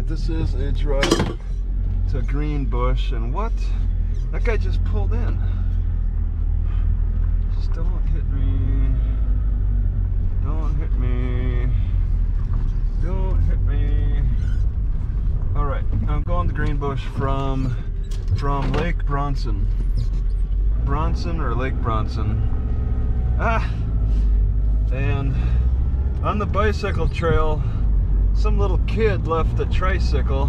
this is a drive to Greenbush, and what? That guy just pulled in. Just don't hit me. Don't hit me. Don't hit me. Alright, I'm going to Greenbush from Lake Bronson. Bronson or Lake Bronson. And on the bicycle trail, some little kid left a tricycle,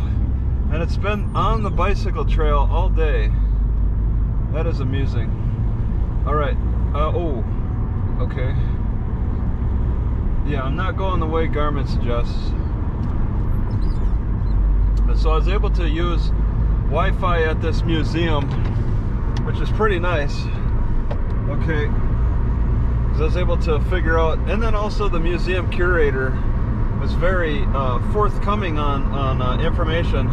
and it's been on the bicycle trail all day. That is amusing. Alright, oh, okay. Yeah, I'm not going the way Garmin suggests. So I was able to use Wi-Fi at this museum, which is pretty nice. Okay, because I was able to figure out, and then also the museum curator was very forthcoming on information.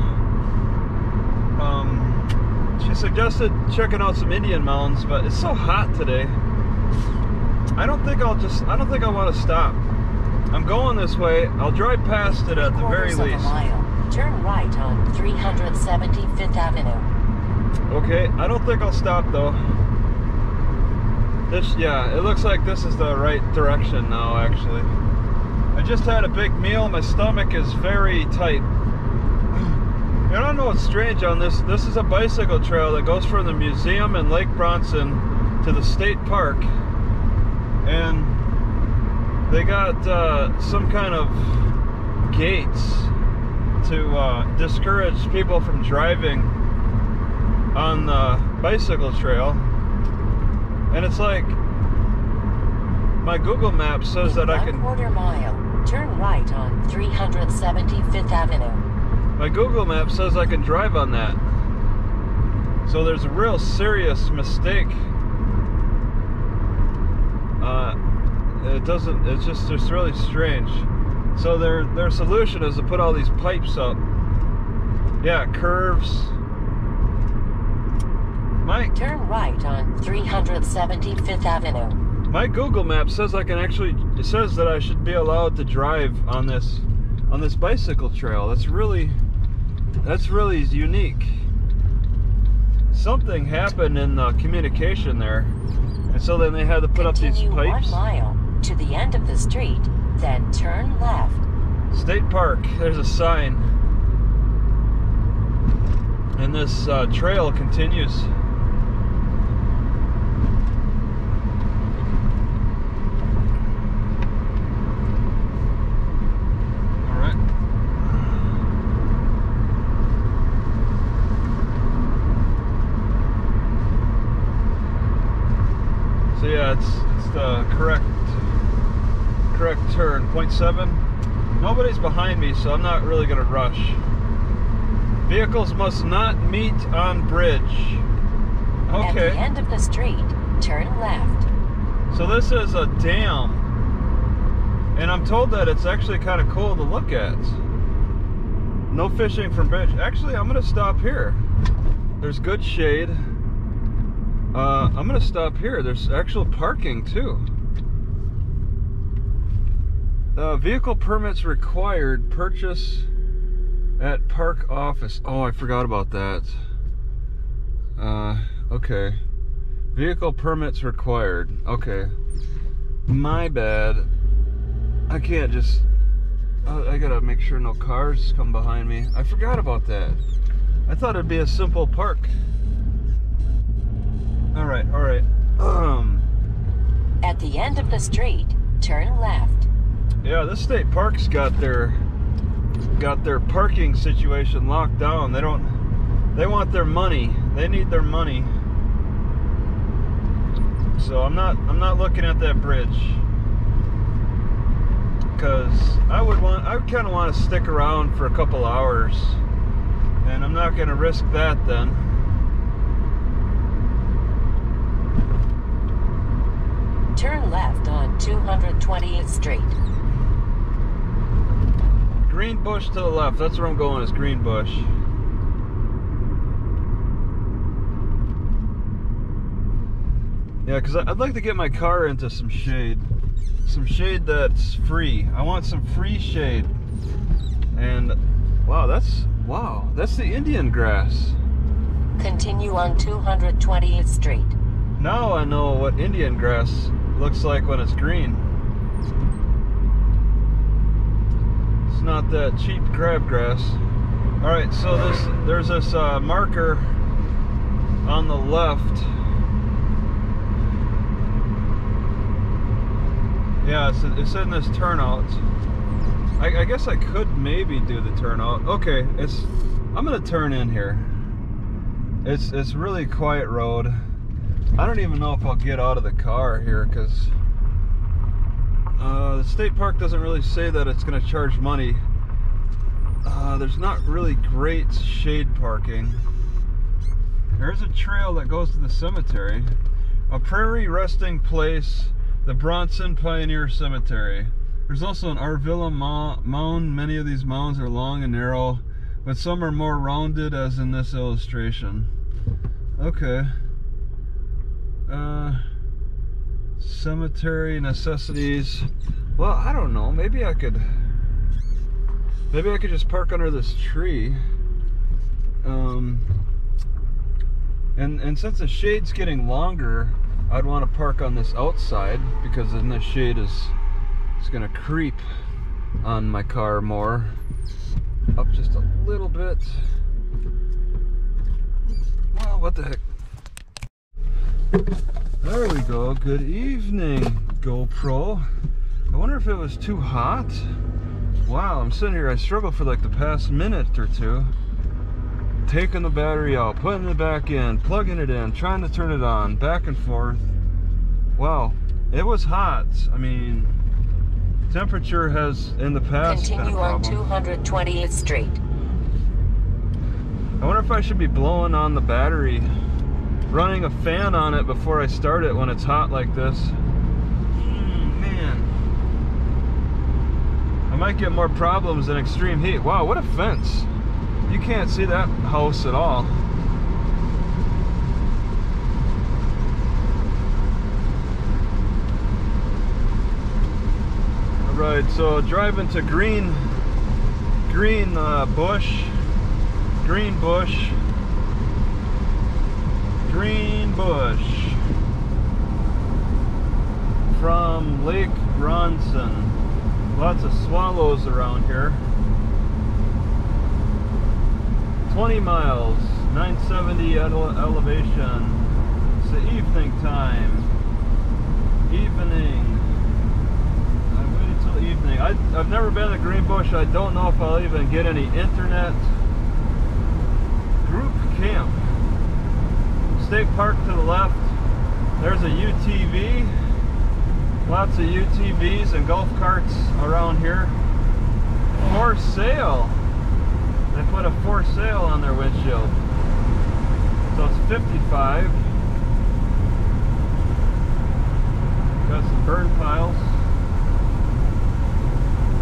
She suggested checking out some Indian mountains, but it's so hot today. I don't think I want to stop. I'm going this way. I'll drive past it at the very least. Turn right on 375th Avenue. Okay, I don't think I'll stop though. Yeah, it looks like this is the right direction now, actually. I just had a big meal. My stomach is very tight. I don't know what's strange on this. This is a bicycle trail that goes from the museum in Lake Bronson to the state park. And they got some kind of gates to discourage people from driving on the bicycle trail. And it's like, my Google Maps says that I can... 1/4 mile, turn right on 375th Avenue. My Google Maps says I can drive on that. So there's a real serious mistake. It's really strange. So their solution is to put all these pipes up. Yeah, curves. Turn right on 375th Avenue. My Google Map says I can actually, it says that I should be allowed to drive on this bicycle trail. That's really unique. Something happened in the communication there. And so then they had to put up these pipes. 1 mile to the end of the street, then turn left. State Park, there's a sign. And this trail continues. Alright. So yeah, it's the correct turn, 0.7. Nobody's behind me, so I'm not really going to rush. Vehicles must not meet on bridge. Okay. At the end of the street, turn left. So this is a dam. And I'm told that it's actually kind of cool to look at. No fishing from bridge. Actually, I'm going to stop here. There's good shade. I'm going to stop here. There's actual parking too. Vehicle permits required. Purchase at park office. Oh, I forgot about that. Okay. Vehicle permits required. Okay. My bad. I can't just... I gotta make sure no cars come behind me. I forgot about that. I thought it'd be a simple park. Alright, alright. At the end of the street, turn left. Yeah, this state park's got their parking situation locked down. They want their money. They need their money. So I'm not looking at that bridge, because I kind of want to stick around for a couple hours, and I'm not going to risk that then. Turn left on 220th Street. Greenbush to the left. That's where I'm going, is Greenbush. Yeah, because I'd like to get my car into some shade. Some shade that's free. I want some free shade. And Wow, that's the Indian grass. Continue on 220th Street. Now I know what Indian grass looks like when it's green. It's not that cheap crabgrass. All right, so there's this marker on the left. Yeah, it's in this turnout. I guess I could maybe do the turnout. Okay, I'm gonna turn in here. It's really quiet road. I don't even know if I'll get out of the car here because the state park doesn't really say that it's gonna charge money. There's not really great shade parking. There's a trail that goes to the cemetery. A prairie resting place, the Bronson Pioneer Cemetery. There's also an Arvilla mound. Many of these mounds are long and narrow, but some are more rounded, as in this illustration. Okay. Cemetery necessities. Well, I don't know. Maybe I could just park under this tree. And since the shade's getting longer, I'd want to park on this outside because then the shade is gonna creep on my car more. Up just a little bit. Well, what the heck? There we go. Good evening, GoPro. I wonder if it was too hot. Wow, I'm sitting here, I struggled for like the past minute or two. Taking the battery out, putting it back in, plugging it in, trying to turn it on, back and forth. Wow, it was hot. I mean, temperature has in the past been a Continue on problem. 220th Street. I wonder if I should be blowing on the battery, running a fan on it before I start it when it's hot like this. Man, I might get more problems in extreme heat. Wow, what a fence. You can't see that house at all. Right, so driving to Greenbush from Lake Bronson. Lots of swallows around here. 20 miles, 970 elevation. It's the evening time. Evening. I've never been to Greenbush. I don't know if I'll even get any internet. Group camp. State park to the left. There's a UTV. Lots of UTVs and golf carts around here. For sale. They put a for sale on their windshield. So it's 55. Got some burn piles.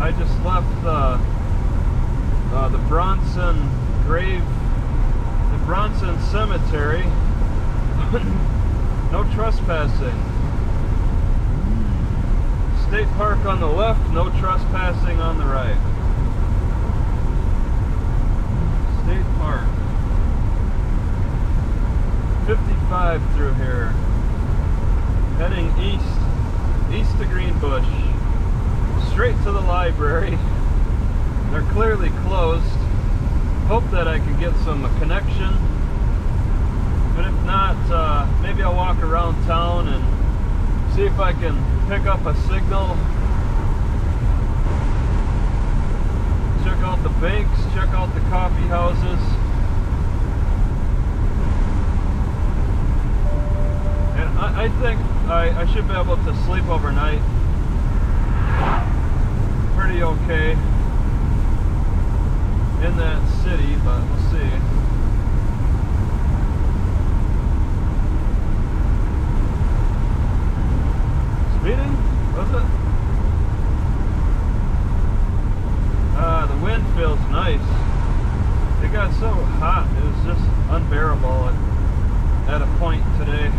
I just left the Bronson Cemetery. No trespassing. State park on the left, no trespassing on the right. State park. 55 through here. Heading east to Greenbush. Straight to the library. They're clearly closed. Hope that I can get some connection. But if not, maybe I'll walk around town and see if I can pick up a signal. Check out the banks, check out the coffee houses. And I think I should be able to sleep overnight. Pretty okay in that city, but we'll see. Speeding? Was it? The wind feels nice. It got so hot, it was just unbearable at a point today.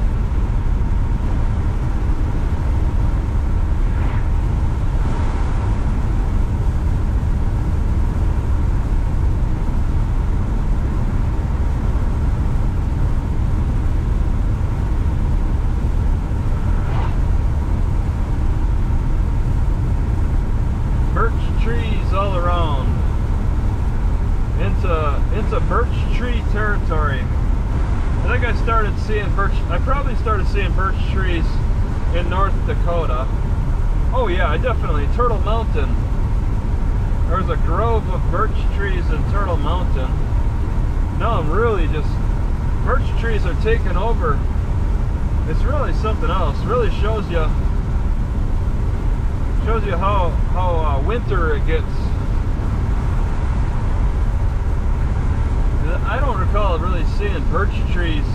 into birch tree territory. I think I started seeing I probably started seeing birch trees in North Dakota. Oh yeah, I definitely, Turtle Mountain. There's a grove of birch trees in Turtle Mountain. Now I'm really just, birch trees are taking over. It's really something else. Really shows you how winter it gets. I don't recall really seeing birch trees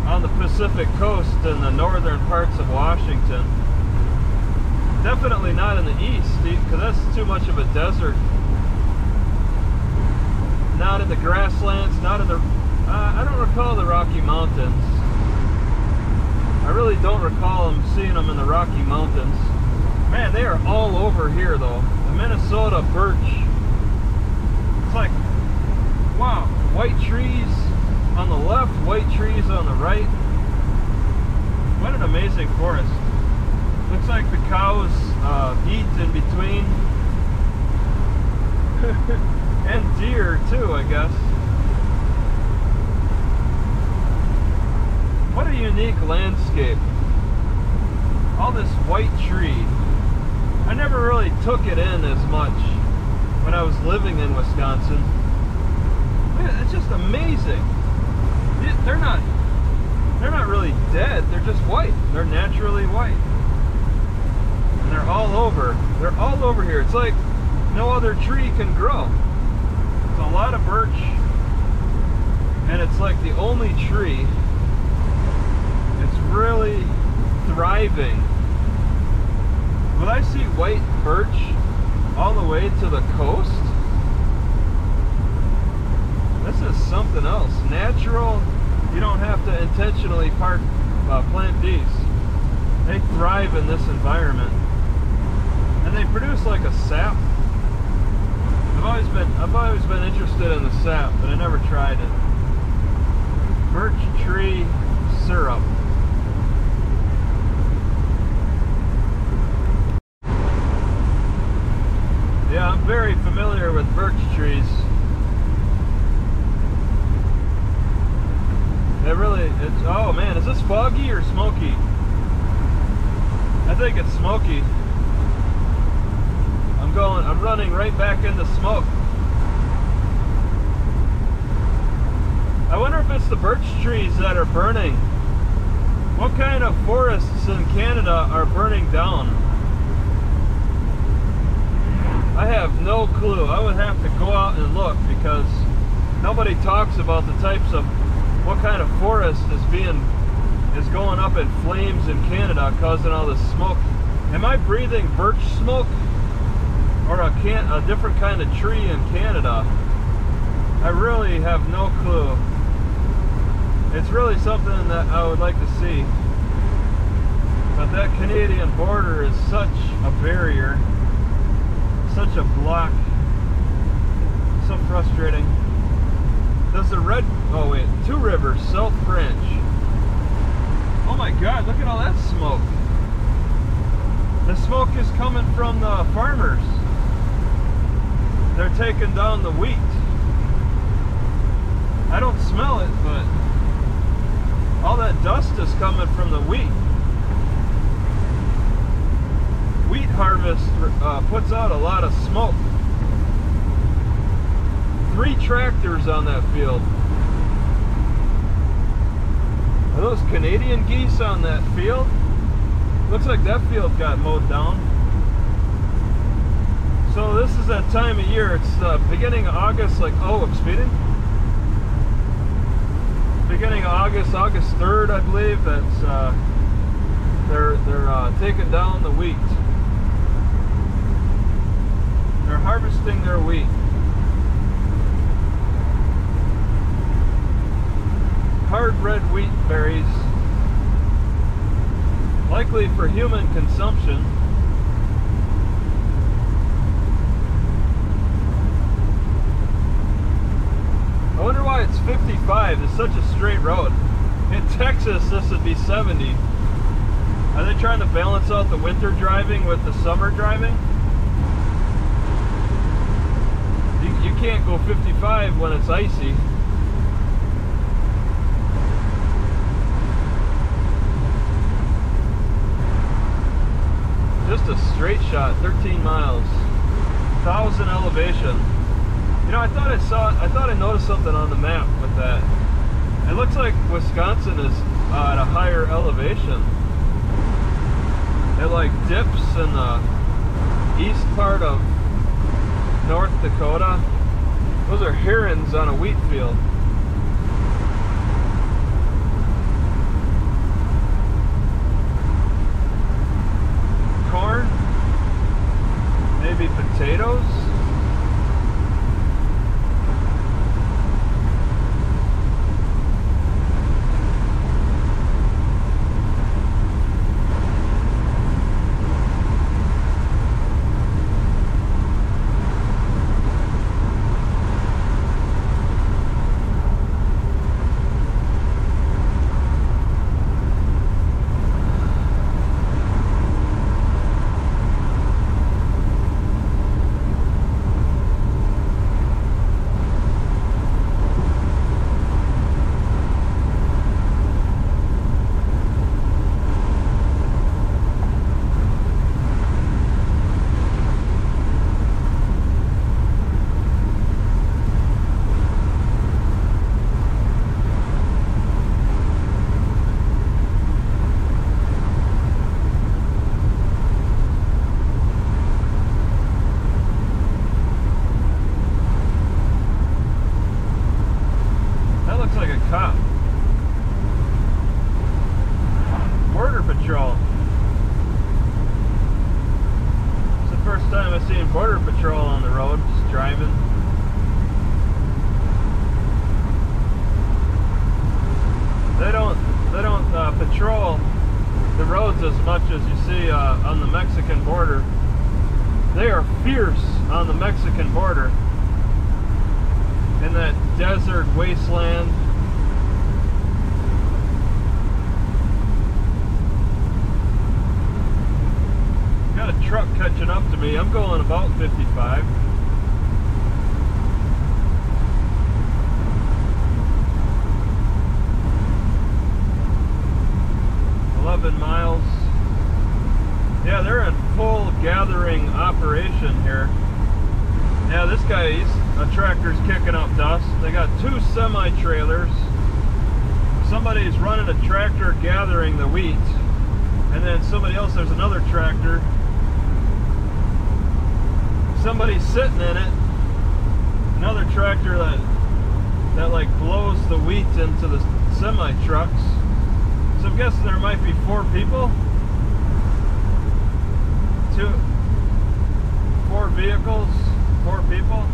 on the Pacific coast in the northern parts of Washington. Definitely not in the east, because that's too much of a desert. Not in the grasslands, not in the... I don't recall the Rocky Mountains. I really don't recall seeing them in the Rocky Mountains. Man, they are all over here though. The Minnesota birch. It's like, wow, white trees on the left, white trees on the right. What an amazing forest. Looks like the cows eat in between. And deer too, I guess. What a unique landscape. All this white tree. I never really took it in as much when I was living in Wisconsin. It's just amazing. They're not really dead. They're just white. They're naturally white. And they're all over. They're all over here. It's like no other tree can grow. It's a lot of birch, and it's like the only tree. It's really thriving. When I see white birch all the way to the coast, this is something else. Natural. You don't have to intentionally plant these. They thrive in this environment, and they produce like a sap. I've always been interested in the sap, but I never tried it. Birch tree syrup. Yeah, I'm very familiar with birch trees. Oh man, is this foggy or smoky? I think it's smoky. I'm running right back into smoke. I wonder if it's the birch trees that are burning. What kind of forests in Canada are burning down? I have no clue. I would have to go out and look, because nobody talks about the types of what kind of forest is going up in flames in Canada, causing all this smoke. Am I breathing birch smoke, or a different kind of tree in Canada? I really have no clue. It's really something that I would like to see. But that Canadian border is such a barrier, such a block. So frustrating. Does the Two Rivers, South Branch. Oh my God, look at all that smoke. The smoke is coming from the farmers. They're taking down the wheat. I don't smell it, but all that dust is coming from the wheat. Wheat harvest puts out a lot of smoke. 3 tractors on that field. Are those Canadian geese on that field? Looks like that field got mowed down. So this is that time of year. It's the beginning of August, like, oh, I'm speeding. Beginning of August, August 3rd, I believe. That's they're taking down the wheat. They're harvesting their wheat. Hard red wheat berries, likely for human consumption. I wonder why it's 55. It's such a straight road. In Texas, this would be 70. Are they trying to balance out the winter driving with the summer driving? You can't go go 55 when it's icy. Just a straight shot, 13 miles, 1,000 elevation. You know, I thought I noticed something on the map with that. It looks like Wisconsin is at a higher elevation. It like dips in the east part of North Dakota. Those are herons on a wheat field. Corn, maybe potatoes. Border Patrol on the road, just driving. They don't patrol the roads as much as you see on the Mexican border. They are fierce on the Mexican border in that desert wasteland. Got a truck catching up to me. I'm going about 55. Miles. Yeah, they're in full gathering operation here. Yeah, this guy's a tractor's kicking up dust. They got 2 semi-trailers. Somebody's running a tractor gathering the wheat, and then somebody else, there's another tractor. Somebody's sitting in it. Another tractor that like blows the wheat into the semi-trucks. So I'm guessing there might be 4 people. 4 vehicles, 4 people.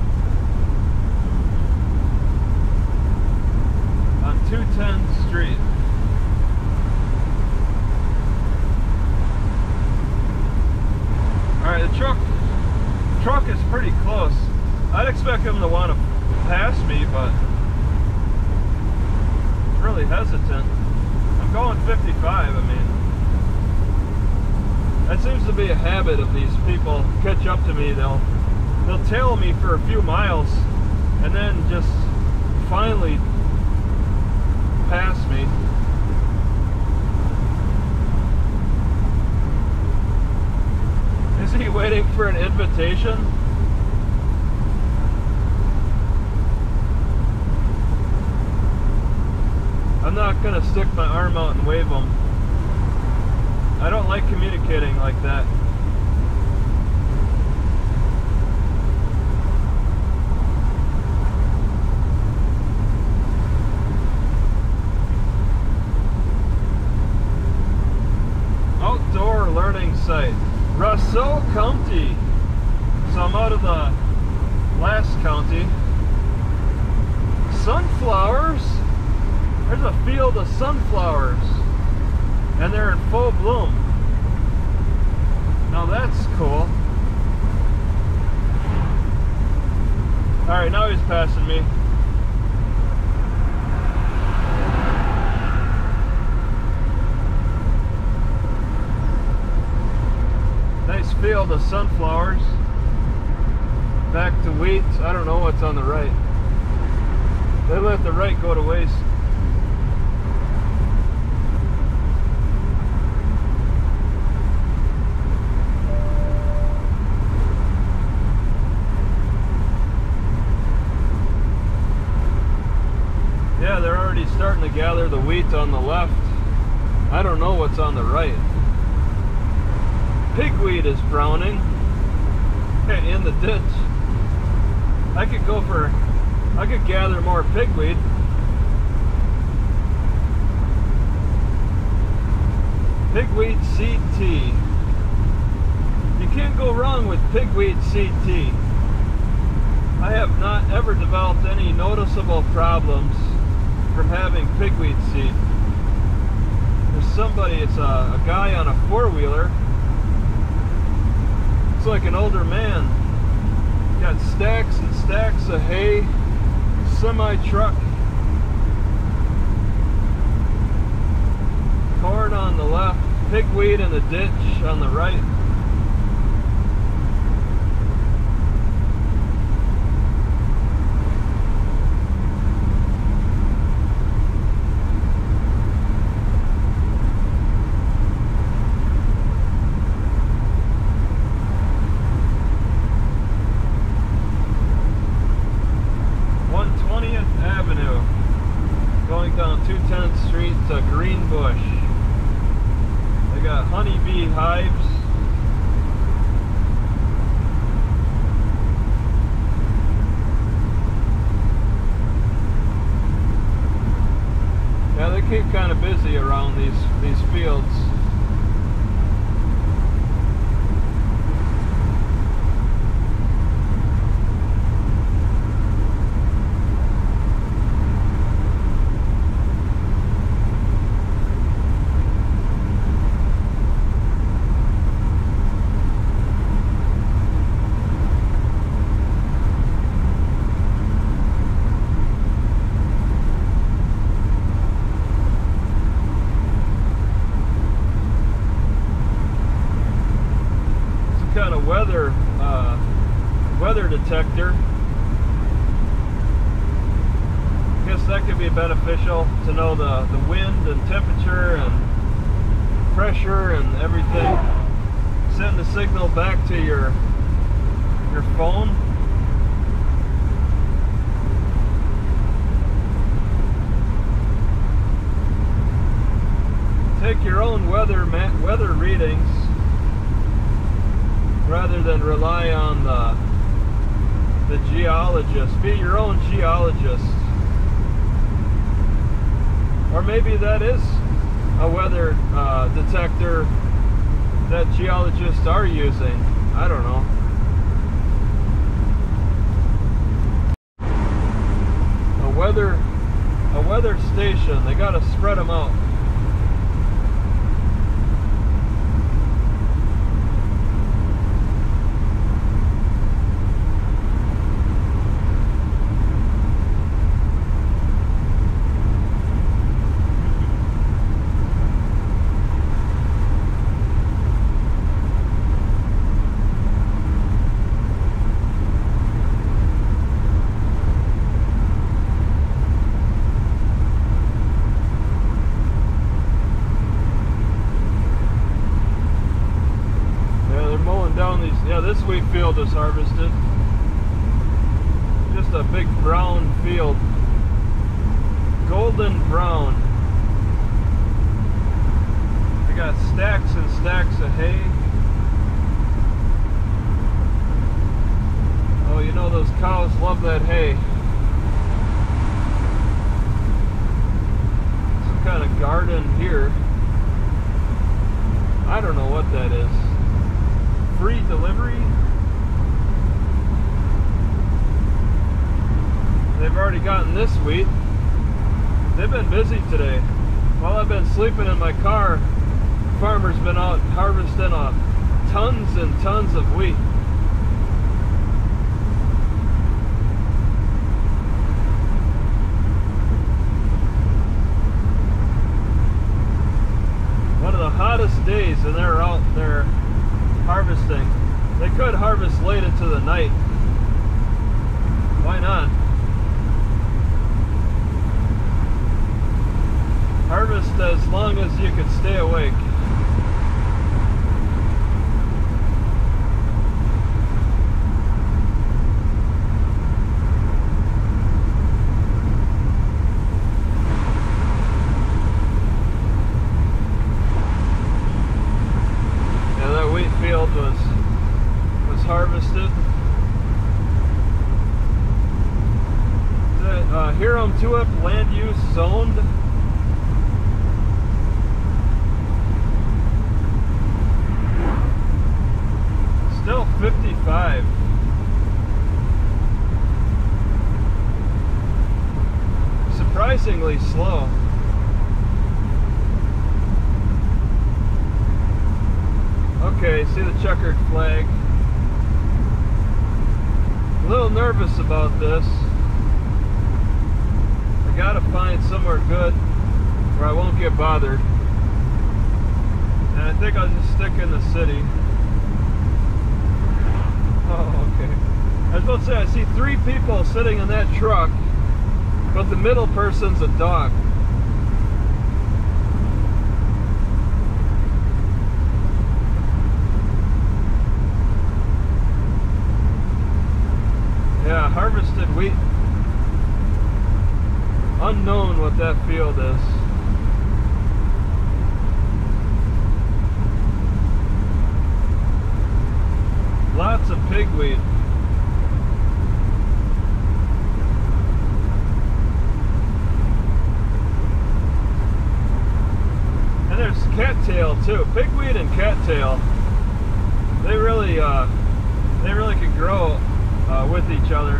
On 210 Street. Alright, the truck is pretty close. I'd expect him to want to pass me, but it's really hesitant. I'm going 55, I mean. That seems to be a habit of these people. Catch up to me, they'll tail me for a few miles and then just finally pass me. Is he waiting for an invitation? I'm not gonna stick my arm out and wave him. I don't like communicating like that. Outdoor learning site, Rosseau County. So I'm out of the last county. Sunflowers. There's a field of sunflowers, and they're in full bloom. Now that's cool. Alright, now he's passing me. Nice field of sunflowers. Back to wheat. I don't know what's on the right. They let the right go to waste. Yeah, they're already starting to gather the wheat on the left. I don't know what's on the right. Pigweed is browning in the ditch. I could gather more pigweed. Pigweed CT. You can't go wrong with pigweed CT. I have not ever developed any noticeable problems from having pigweed seed. There's somebody, it's a guy on a four-wheeler. It's like an older man. Got stacks and stacks of hay, semi-truck, corn on the left, pigweed in the ditch on the right. Going down 210th Street to Greenbush. They got honeybee hives. Yeah, they keep kind of busy around these fields. Kind of weather detector. I guess that could be beneficial to know the wind and temperature and pressure and everything. Send the signal back to your phone. Take your own weather readings, rather than rely on the geologist. Be your own geologist. Or maybe that is a weather detector that geologists are using. I don't know. A weather station. They gotta spread them out. Yeah, this wheat field is harvested. Just a big brown field. Golden brown. They got stacks and stacks of hay. Oh, you know those cows love that hay. Some kind of garden here. I don't know what that is. Free delivery. They've already gotten this wheat. They've been busy today. While I've been sleeping in my car, farmers been out harvesting tons and tons of wheat. One of the hottest days, and they're out there harvesting. They could harvest late into the night, stay awake. Yeah, that wheat field was harvested. Hiram Tulip land use zoned. Still 55. Surprisingly slow. Okay, see the checkered flag. A little nervous about this. I gotta find somewhere good where I won't get bothered. And I think I'll just stick in the city. Oh, okay. I was about to say, I see 3 people sitting in that truck, but the middle person's a dog. Yeah, harvested wheat. Unknown what that field is. Lots of pigweed. And there's cattail too. Pigweed and cattail. They really can grow with each other.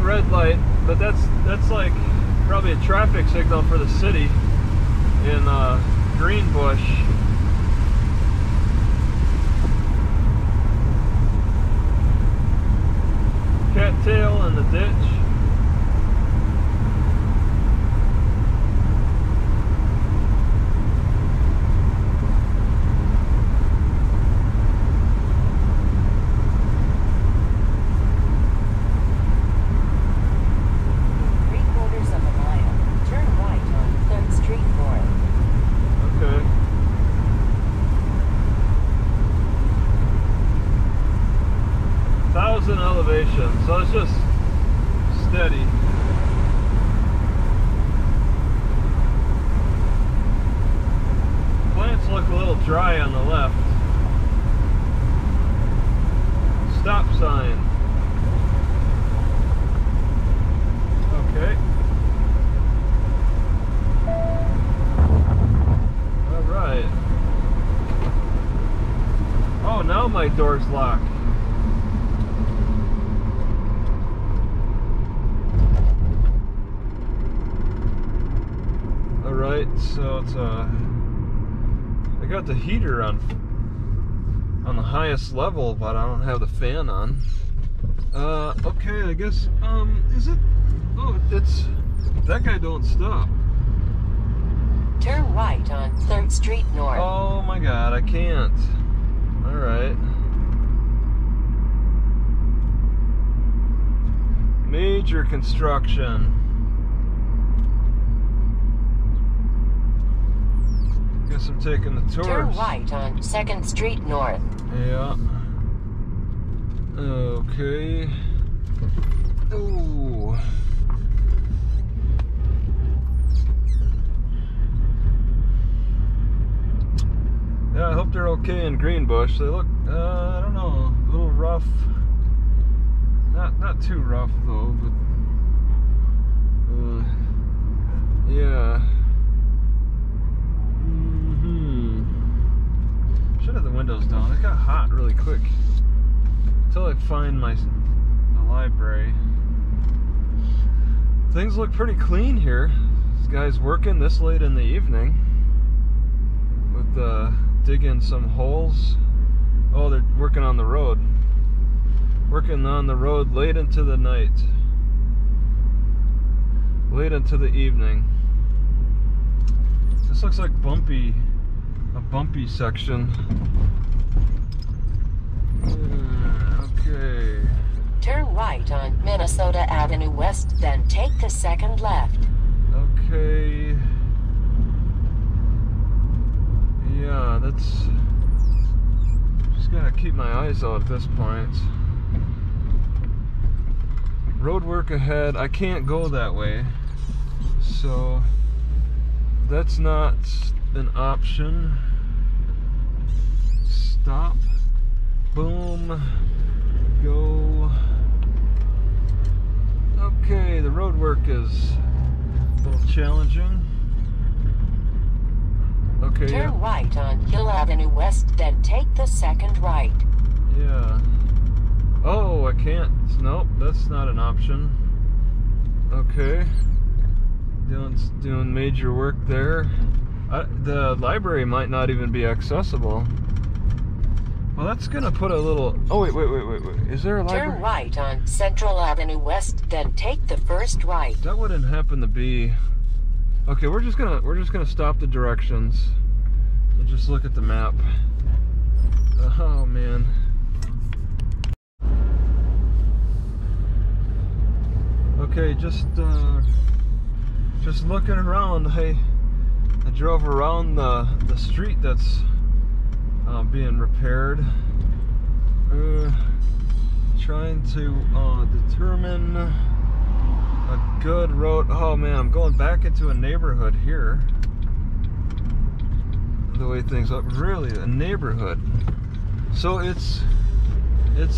Red light, but that's like probably a traffic signal for the city in Greenbush. Cattail in the ditch. Elevation, so it's just steady. Plants look a little dry on the left. Stop sign. Okay. All right. Oh, now my door's locked. So it's I got the heater on the highest level, but I don't have the fan on. Okay, I guess is it? Oh, it's that guy don't stop. Turn right on 3rd Street North. Oh my God, I can't. All right. Major construction. Guess I'm taking the tours. Turn right on 2nd Street North. Yeah. Okay. Ooh. Yeah, I hope they're okay in Greenbush. They look, I don't know, a little rough. Not too rough though, but Yeah. Should have the windows down. It got hot really quick. Until I find the library. Things look pretty clean here. This guy's working this late in the evening with digging some holes. Oh, they're working on the road. Working on the road late into the night. Late into the evening. This looks like a bumpy section. Okay. Turn right on Minnesota Avenue West, then take the second left. Okay. Yeah, that's... Just gotta keep my eyes out at this point. Road work ahead. I can't go that way. So that's not an option. Stop. Boom. Go. Okay, the road work is a little challenging. Okay. Turn right on Hill Avenue West, then take the second right. Yeah. Oh, I can't. Nope, that's not an option. Okay. Doing major work there. The library might not even be accessible. Well, that's gonna put a little... Oh, wait. Is there a library? Turn right on Central Avenue West, then take the first right. That wouldn't happen to be... Okay, we're just gonna stop the directions and just look at the map. Oh man. Okay, just looking around. Hey, I drove around the street that's being repaired. Trying to determine a good road. Oh man, I'm going back into a neighborhood here. The way things look, really a neighborhood. So it's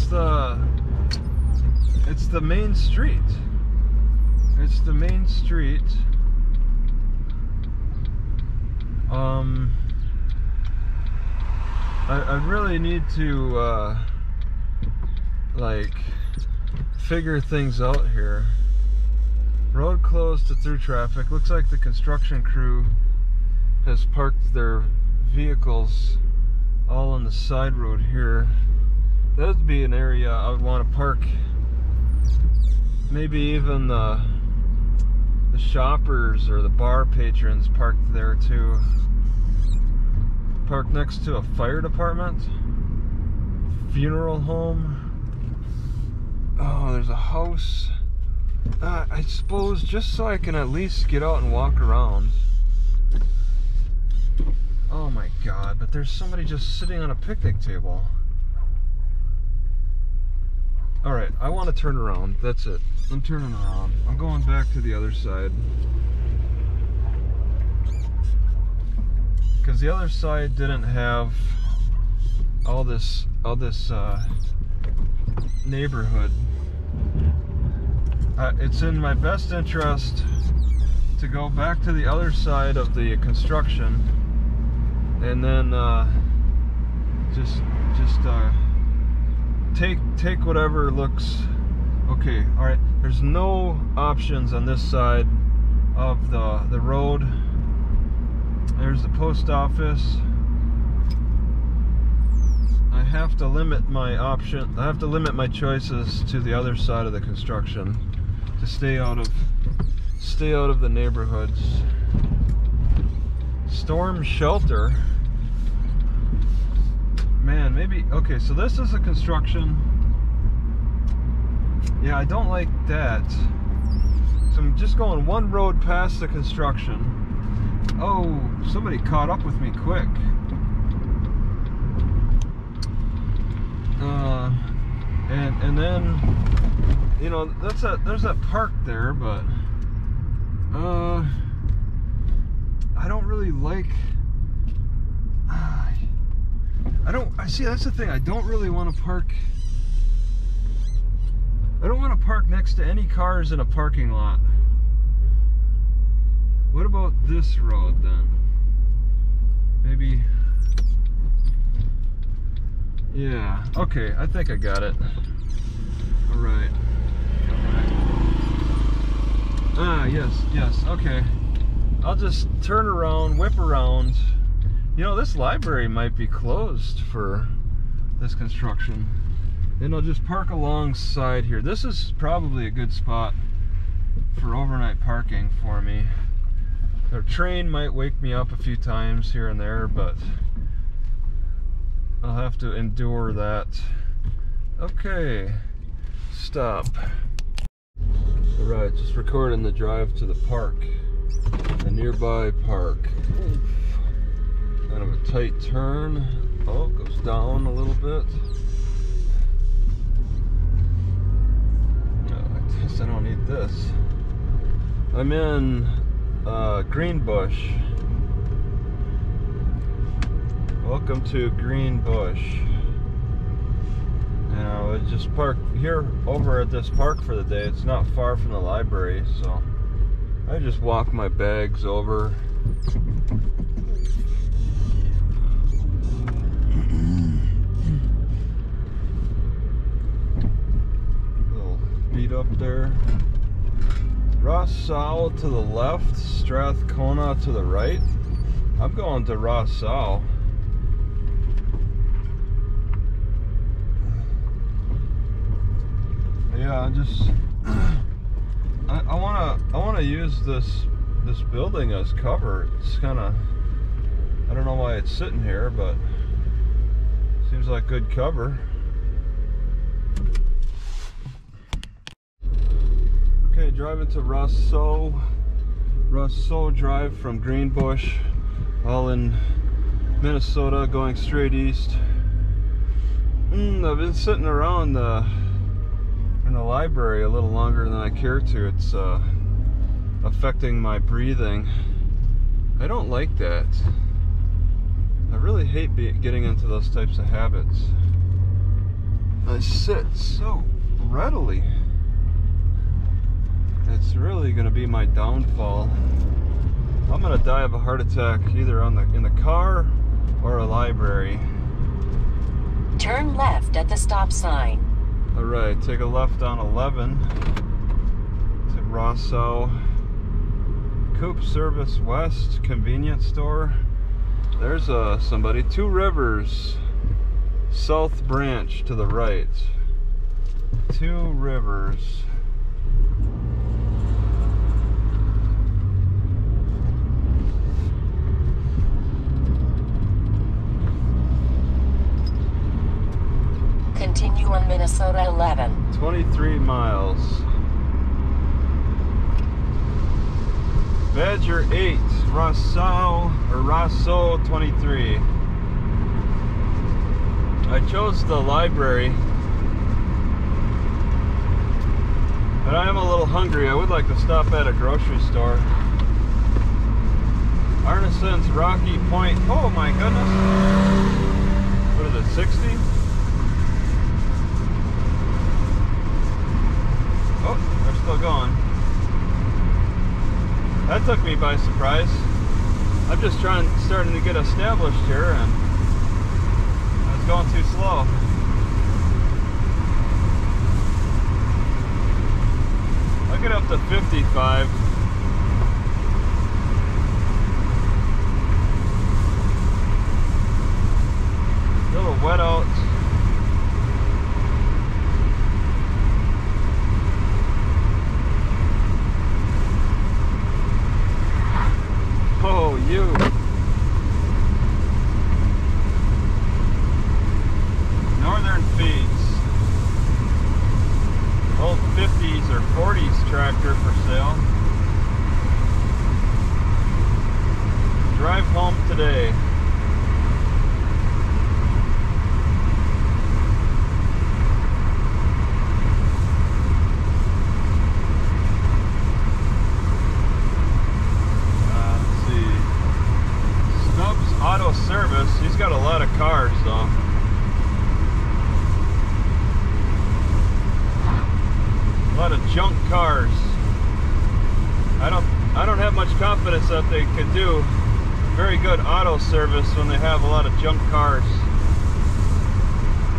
the main street. It's the main street. I really need to like figure things out here. Road closed to through traffic. Looks like the construction crew has parked their vehicles all on the side road here. That would be an area I would want to park. Maybe even the shoppers or the bar patrons parked there too. Parked next to a fire department, funeral home. Oh, there's a house. I suppose just so I can at least get out and walk around. Oh my god, but there's somebody just sitting on a picnic table. Alright, I want to turn around. That's it. I'm turning around. I'm going back to the other side. Because the other side didn't have all this neighborhood. It's in my best interest to go back to the other side of the construction and then just take whatever looks okay. All right, there's no options on this side of the road. There's the post office. I have to limit my choices to the other side of the construction to stay out of the neighborhoods. Storm shelter. Man, maybe, okay, so this is a construction. Yeah, I don't like that. So I'm just going one road past the construction. Oh, somebody caught up with me quick. And then, you know, there's that park there, but I don't really like. I see, that's the thing. I don't really want to park. I don't want to park next to any cars in a parking lot. What about this road then? Maybe. Yeah, okay, I think I got it. Alright. Ah, yes, okay. I'll just turn around, whip around. You know, this library might be closed for this construction. Then I'll just park alongside here. This is probably a good spot for overnight parking for me. The train might wake me up a few times here and there, but I'll have to endure that. Okay, stop. Alright, just recording the drive to the park, the nearby park. Kind of a tight turn. Oh, it goes down a little bit. No, I guess I don't need this. I'm in Greenbush. Welcome to Greenbush. And I would just park here over at this park for the day. It's not far from the library, so I just walk my bags over. Little beat up there. Rosseau to the left, Strathcona to the right. I'm going to Rosseau. Yeah, I wanna use this building as cover. It's kind of, I don't know why it's sitting here, but seems like good cover. Okay, driving to Rosseau Drive from Greenbush, all in Minnesota, going straight east. I've been sitting around in the library a little longer than I care to. It's affecting my breathing. I don't like that. I really hate getting into those types of habits. I sit so readily. It's really going to be my downfall. I'm going to die of a heart attack either in the car or a library. Turn left at the stop sign. Alright, take a left on 11 to Rosseau. Coop Service West convenience store. There's somebody. Two Rivers South Branch to the right. Two Rivers. Continue on Minnesota 11. 23 miles. Badger 8, Rosseau 23. I chose the library, but I am a little hungry. I would like to stop at a grocery store. Arneson's Rocky Point. Oh my goodness. What is it, 60? Oh, they're still going. That took me by surprise. I'm just starting to get established here, and I was going too slow. I'll get up to 55. A little wet out. Oh, you. Northern Feeds. Old 50s or 40s tractor for sale. Drive home today. Auto service. He's got a lot of cars though. A lot of junk cars. I I don't have much confidence that they can do very good auto service when they have a lot of junk cars.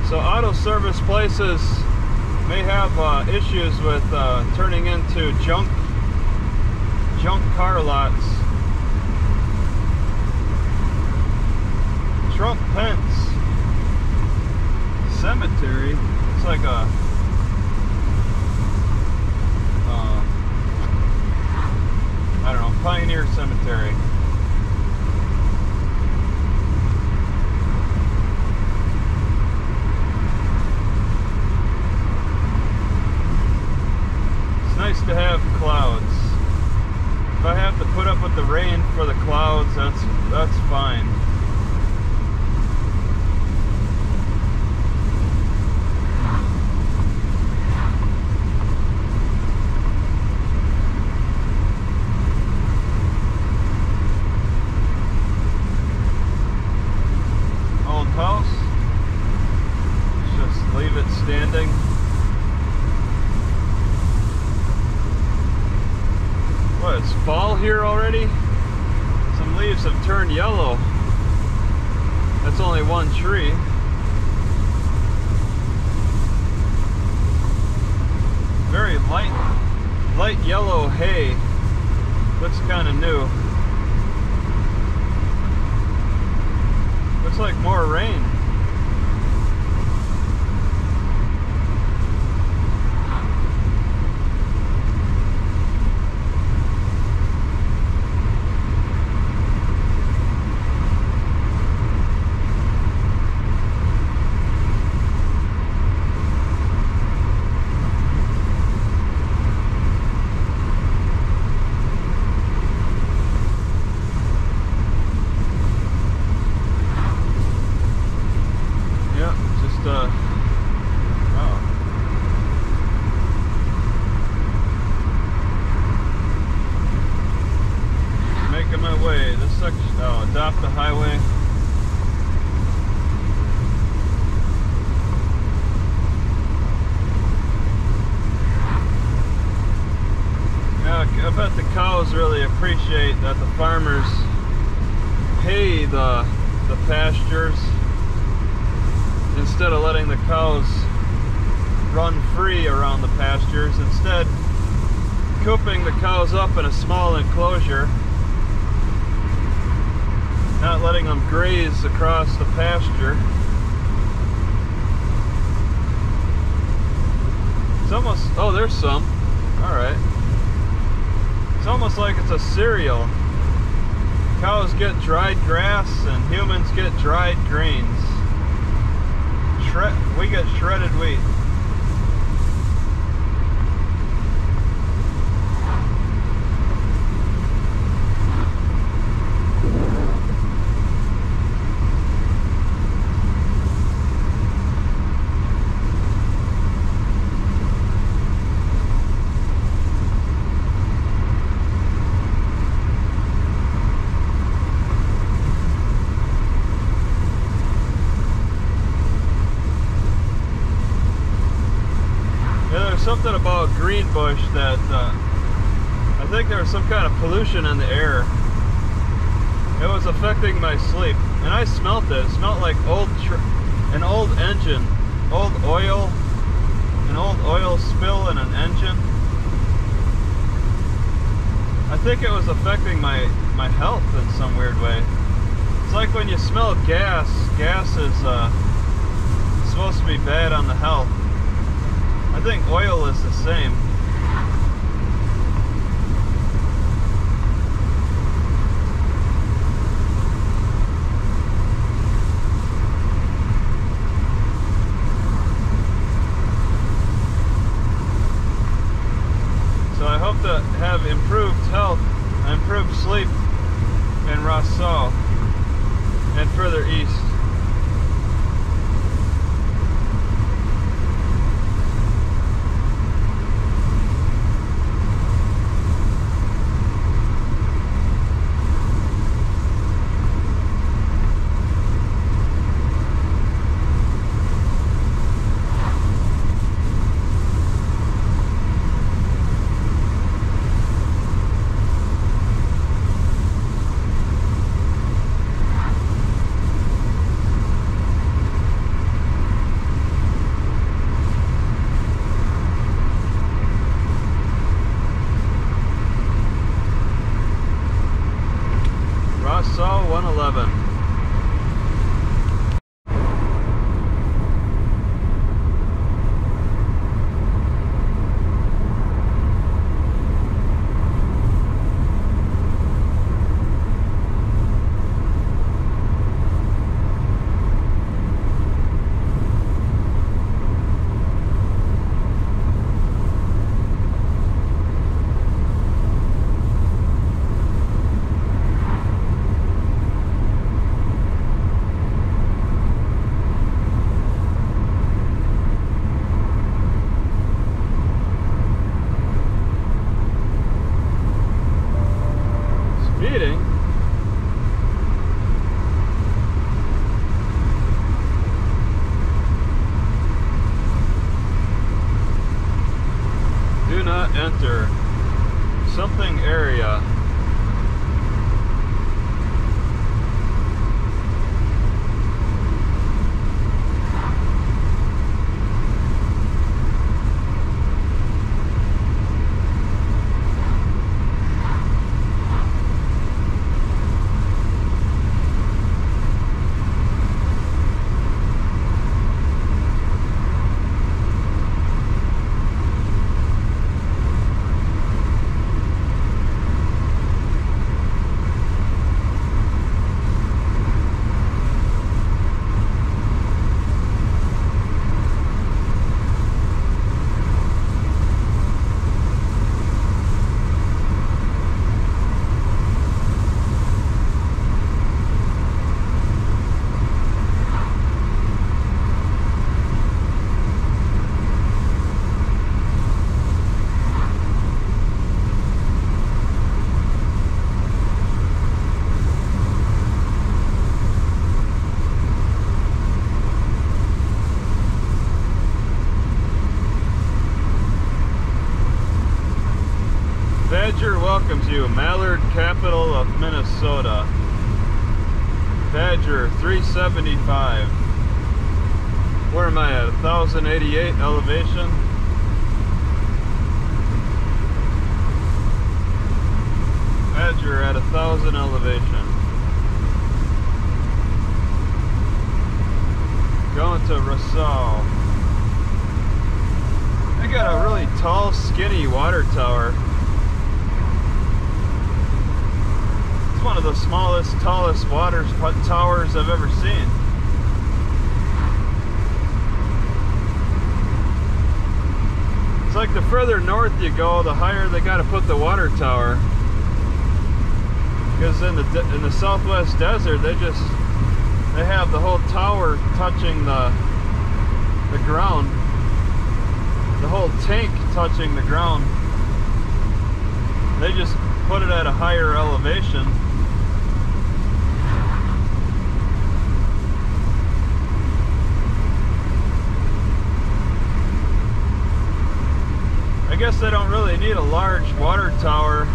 So auto service places may have issues with turning into junk car lots. Trump Pence Cemetery. It's like a I don't know, Pioneer Cemetery. It's nice to have clouds. If I have to put up with the rain for the clouds, that's fine. Standing. What, it's fall here already? Some leaves have turned yellow. That's only one tree. Very light yellow hay. Looks kind of new. Looks like more rain. Making my way. This section, adopt the highway. Yeah, I bet the cows really appreciate that the farmers pay the pastures instead of letting the cows run free around the pastures. Instead, cooping the cows up in a small enclosure, not letting them graze across the pasture. It's almost, oh, there's some. Alright. It's almost like it's a cereal. Cows get dried grass and humans get dried grains. We get shredded wheat. Something about Greenbush that I think there was some kind of pollution in the air. It was affecting my sleep, and I smelt it. It smelled like an old engine, old oil, an old oil spill in an engine. I think it was affecting my health in some weird way. It's like when you smell gas. Gas is supposed to be bad on the health. I think oil is the same. So I hope to have improved health, improved sleep in Rosseau and further east. enter something area. Badger welcomes you, Mallard, capital of Minnesota. Badger 375. Where am I at? 1088 elevation. Badger at 1000 elevation. Going to Rosseau. They got a really tall, skinny water tower. It's one of the smallest, tallest water towers I've ever seen. It's like the further north you go, the higher they got to put the water tower. Because in the Southwest desert, they have the whole tower touching the ground, the whole tank touching the ground. They just put it at a higher elevation. I guess they don't really need a large water tower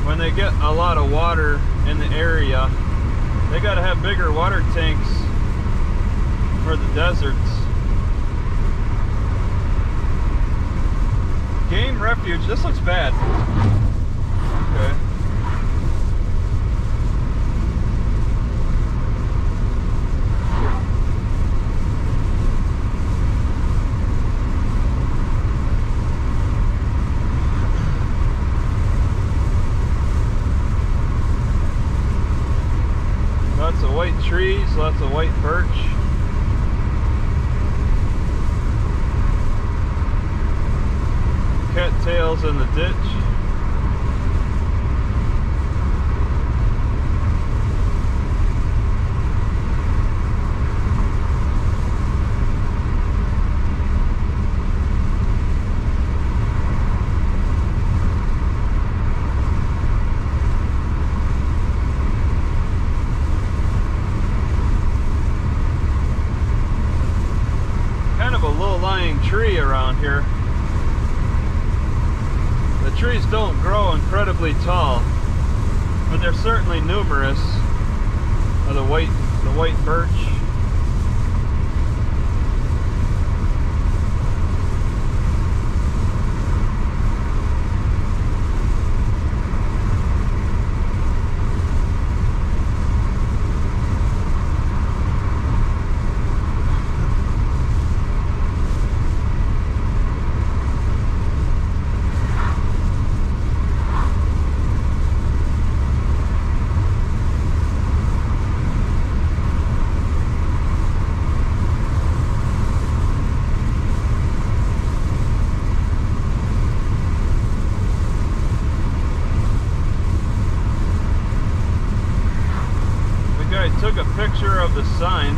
when they get a lot of water in the area. They got to have bigger water tanks for the deserts. Game refuge. This looks bad. Okay. Lots of white trees, lots of white birch. Cattails in the ditch. Kind of a low-lying tree around here. The trees don't grow incredibly tall, but they're certainly numerous. The white birch. Took a picture of the sign.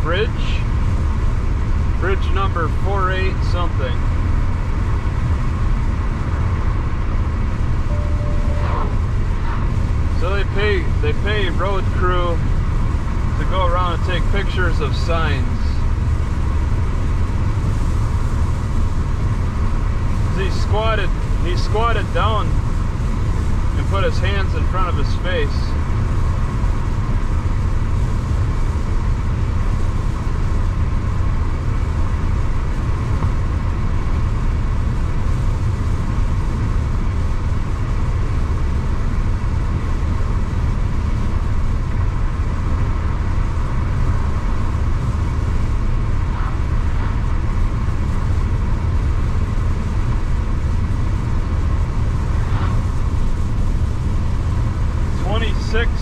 Bridge number 48 something. So they pay road crew to go around and take pictures of signs. he squatted down and put his hands in front of his face.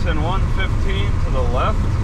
And 115 to the left.